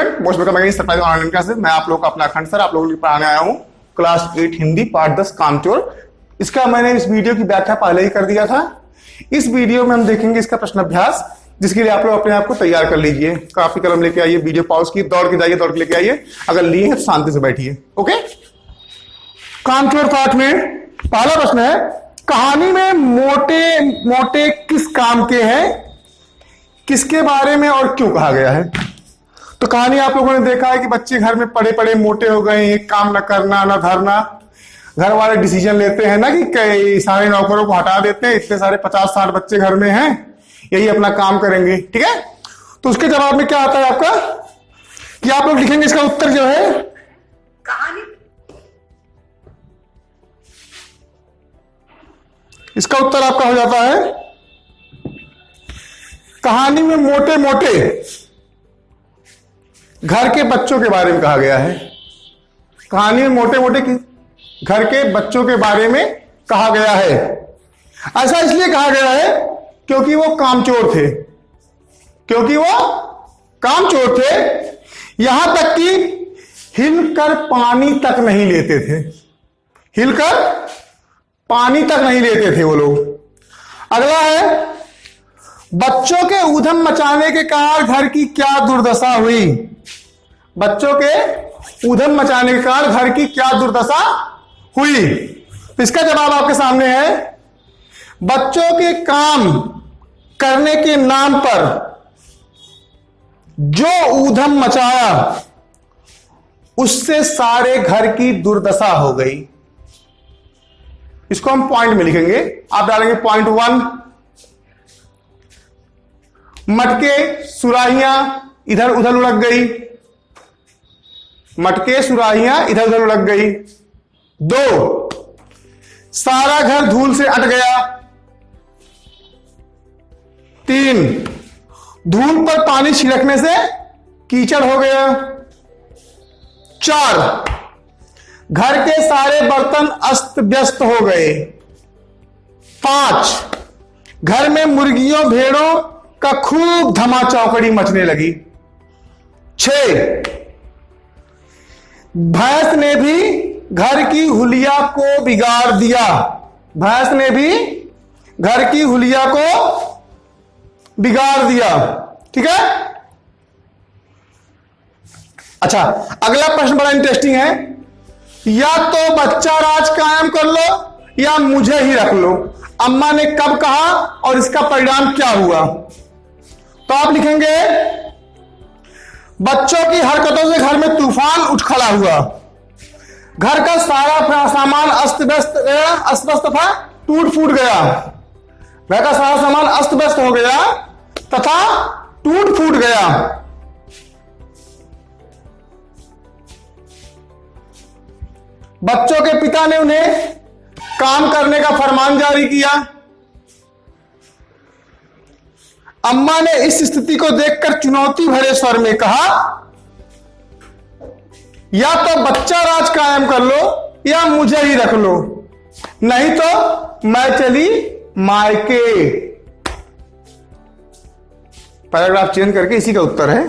Student, most welcome again surprise online classes. मैं आप लोग का अपना अखंड सर आप लोगों के लिए पढ़ाने आया हूं क्लास 8 हिंदी पार्ट 10 कामचोर। इसका मैंने इस वीडियो की व्याख्या पहले ही कर दिया था। इस वीडियो में हम देखेंगे इसका प्रश्न अभ्यास, जिसके लिए आप लोग अपने आप को तैयार कर लीजिए। कापी कलम लेके आइए, वीडियो पॉज की दौड़ के जाइए, दौड़ के लेके आइए। अगर लिए हैं तो शांति से बैठिए। ओके, कामचोर पाठ में पहला प्रश्न है, कहानी में मोटे मोटे किस काम के हैं, किसके बारे में और क्यों कहा गया है। तो कहानी आप लोगों ने देखा है कि बच्चे घर में पड़े पड़े मोटे हो गए हैं, काम न करना न धरना। घर वाले डिसीजन लेते हैं ना कि कई सारे नौकरों को हटा देते हैं, इतने सारे 50-60 बच्चे घर में हैं, यही अपना काम करेंगे। ठीक है, तो उसके जवाब में क्या आता है आपका कि आप लोग लिखेंगे इसका उत्तर जो है कहानी, इसका उत्तर आपका हो जाता है कहानी में मोटे मोटे घर के बच्चों के बारे में कहा गया है। कहानी में मोटे मोटे घर के बच्चों के बारे में कहा गया है। ऐसा इसलिए कहा गया है क्योंकि वो कामचोर थे, क्योंकि वो कामचोर थे। यहां तक कि हिलकर पानी तक नहीं लेते थे, हिलकर पानी तक नहीं लेते थे वो लोग। अगला है, बच्चों के ऊधम मचाने के कारण घर की क्या दुर्दशा हुई। बच्चों के ऊधम मचाने के कारण घर की क्या दुर्दशा हुई। तो इसका जवाब आपके सामने है, बच्चों के काम करने के नाम पर जो ऊधम मचाया उससे सारे घर की दुर्दशा हो गई। इसको हम पॉइंट में लिखेंगे। आप डालेंगे पॉइंट 1, मटके सुराहियां इधर उधर लुढ़क गई, मटके सुराहियां इधर उधर लुढ़क गई। 2, सारा घर धूल से अट गया। 3, धूल पर पानी छिड़कने से कीचड़ हो गया। 4, घर के सारे बर्तन अस्त व्यस्त हो गए। 5, घर में मुर्गियों भेड़ों का खूब धमा चौकड़ी मचने लगी। 6, भैंस ने भी घर की हुलिया को बिगाड़ दिया। भैंस ने भी घर की हुलिया को बिगाड़ दिया। ठीक है, अच्छा अगला प्रश्न बड़ा इंटरेस्टिंग है, या तो बच्चा राज कायम कर लो या मुझे ही रख लो। अम्मा ने कब कहा और इसका परिणाम क्या हुआ। तो आप लिखेंगे, बच्चों की हरकतों से घर में तूफान उठ खड़ा हुआ। घर का सारा सामान अस्त व्यस्त था, टूट फूट गया। घर का सारा सामान अस्त व्यस्त हो गया तथा टूट फूट गया। बच्चों के पिता ने उन्हें काम करने का फरमान जारी किया। अम्मा ने इस स्थिति को देखकर चुनौती भरे स्वर में कहा, या तो बच्चा राज कायम कर लो या मुझे ही रख लो, नहीं तो मैं चली मायके। पैराग्राफ चेंज करके इसी का उत्तर है।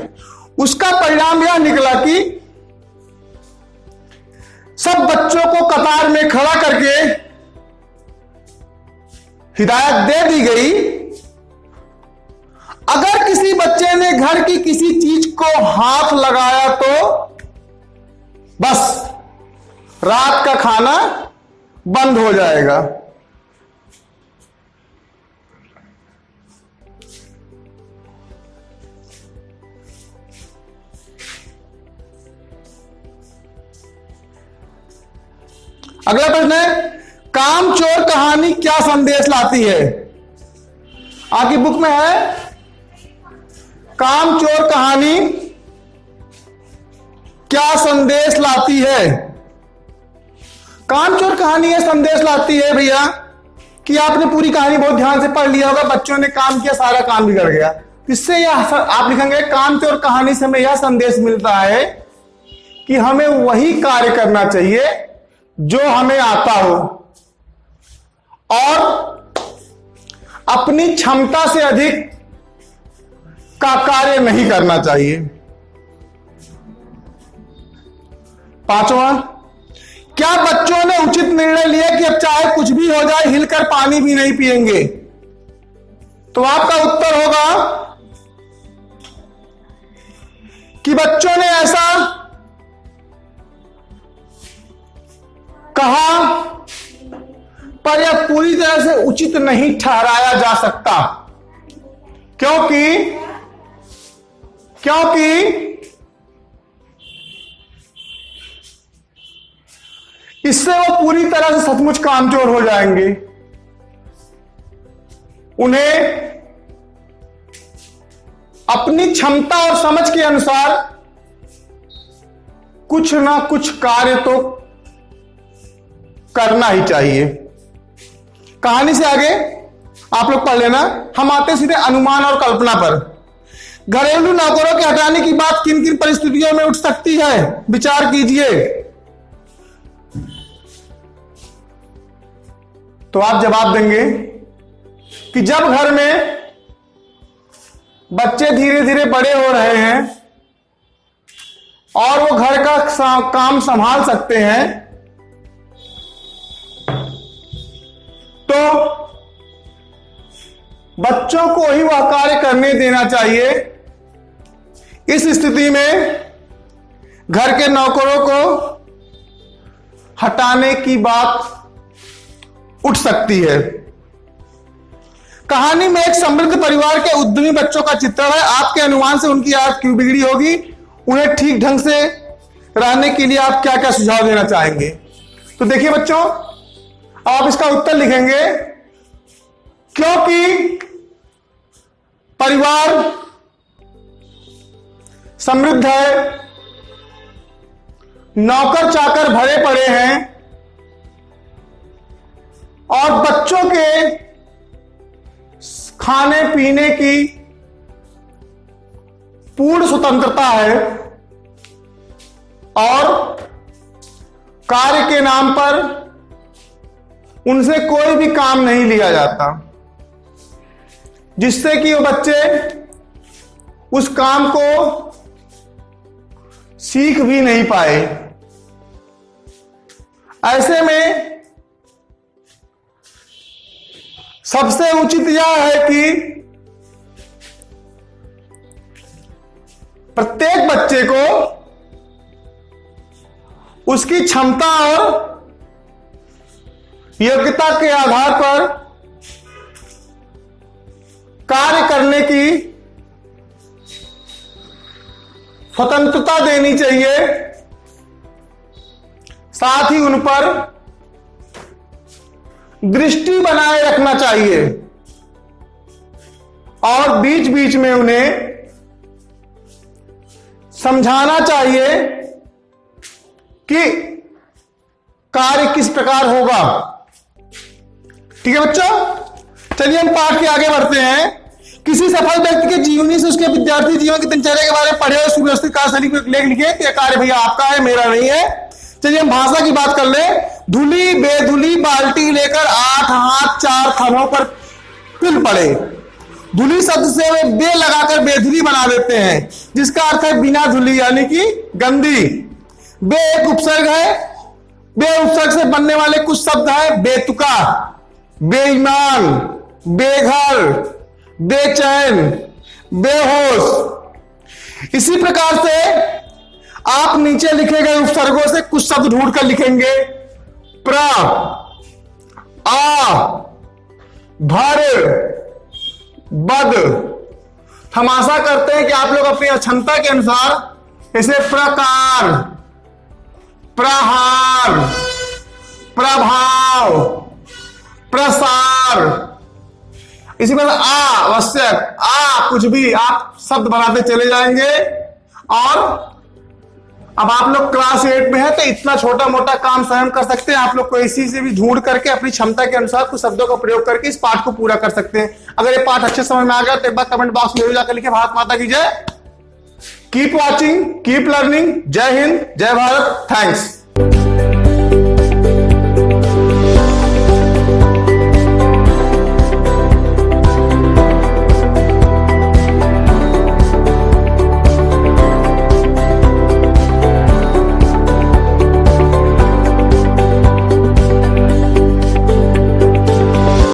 उसका परिणाम यह निकला कि सब बच्चों को कतार में खड़ा करके हिदायत दे दी गई, अगर किसी बच्चे ने घर की किसी चीज को हाथ लगाया तो बस रात का खाना बंद हो जाएगा। अगला प्रश्न है, कामचोर कहानी क्या संदेश लाती है। आपकी बुक में है, कामचोर कहानी क्या संदेश लाती है। कामचोर कहानी यह संदेश लाती है भैया कि आपने पूरी कहानी बहुत ध्यान से पढ़ लिया होगा, बच्चों ने काम किया, सारा काम बिगड़ गया। इससे यह आप लिखेंगे, कामचोर कहानी से हमें यह संदेश मिलता है कि हमें वही कार्य करना चाहिए जो हमें आता हो और अपनी क्षमता से अधिक का कार्य नहीं करना चाहिए। 5वां, क्या बच्चों ने उचित निर्णय लिया कि अब चाहे कुछ भी हो जाए हिलकर पानी भी नहीं पिएंगे? तो आपका उत्तर होगा कि बच्चों ने ऐसा कहा, पर यह पूरी तरह से उचित नहीं ठहराया जा सकता, क्योंकि इससे वो पूरी तरह से सचमुच कामचोर हो जाएंगे। उन्हें अपनी क्षमता और समझ के अनुसार कुछ ना कुछ कार्य तो करना ही चाहिए। कहानी से आगे आप लोग पढ़ लेना। हम आते सीधे अनुमान और कल्पना पर। घरेलू नौकरों के हटाने की बात किन किन परिस्थितियों में उठ सकती है, विचार कीजिए। तो आप जवाब देंगे कि जब घर में बच्चे धीरे धीरे बड़े हो रहे हैं और वो घर का काम संभाल सकते हैं, तो बच्चों को ही वह कार्य करने देना चाहिए। इस स्थिति में घर के नौकरों को हटाने की बात उठ सकती है। कहानी में एक समृद्ध परिवार के उद्यमी बच्चों का चित्र है। आपके अनुमान से उनकी आदत क्यों बिगड़ी होगी? उन्हें ठीक ढंग से रहने के लिए आप क्या क्या सुझाव देना चाहेंगे? तो देखिए बच्चों, आप इसका उत्तर लिखेंगे, क्योंकि परिवार समृद्ध है, नौकर चाकर भरे पड़े हैं और बच्चों के खाने पीने की पूर्ण स्वतंत्रता है और कार्य के नाम पर उनसे कोई भी काम नहीं लिया जाता, जिससे कि वो बच्चे उस काम को सीख भी नहीं पाए। ऐसे में सबसे उचित यह है कि प्रत्येक बच्चे को उसकी क्षमता और योग्यता के आधार पर कार्य करने की स्वतंत्रता देनी चाहिए, साथ ही उन पर दृष्टि बनाए रखना चाहिए और बीच बीच में उन्हें समझाना चाहिए कि कार्य किस प्रकार होगा। ठीक है बच्चों, चलिए हम पाठ के आगे बढ़ते हैं। किसी सफल व्यक्ति के जीवनी से उसके विद्यार्थी जीवन की दिनचर्या के बारे में पढ़े और सुव्यवस्थित कार्यशैली को लेख लिखे कि यह कार्य भैया आपका है, मेरा नहीं है। चलिए हम भाषा की बात कर ले। धुली बेधुली बाल्टी लेकर 8 हाथ 4 थनों पर पिल पड़े। धुली शब्द से वे बे लगाकर बेधुली बना देते हैं, जिसका अर्थ है बिना धुली, यानी कि गंदी। बे एक उपसर्ग है। बे उपसर्ग से बनने वाले कुछ शब्द है बेतुका, बेईमान, बेघर, बेचैन, बेहोश। इसी प्रकार से आप नीचे लिखे गए उपसर्गों से कुछ शब्द ढूंढ कर लिखेंगे। प्र, आ, भर, बद। हम आशा करते हैं कि आप लोग अपनी क्षमता के अनुसार इसे प्रकार, प्रहार, प्रभाव, प्रसार, इसी प्रकार आवश्यक, कुछ भी आप शब्द बनाते चले जाएंगे। और अब आप लोग क्लास 8 में है तो इतना छोटा मोटा काम स्वयं कर सकते हैं। आप लोग को इसी से भी ढूंढ करके अपनी क्षमता के अनुसार कुछ शब्दों का प्रयोग करके इस पाठ को पूरा कर सकते हैं। अगर ये पाठ अच्छे समझ में आ गया तो एक बार कमेंट बॉक्स में जाकर लिखे भारत माता की जय। Keep watching, keep learning. जय हिंद, जय भारत, थैंक्स।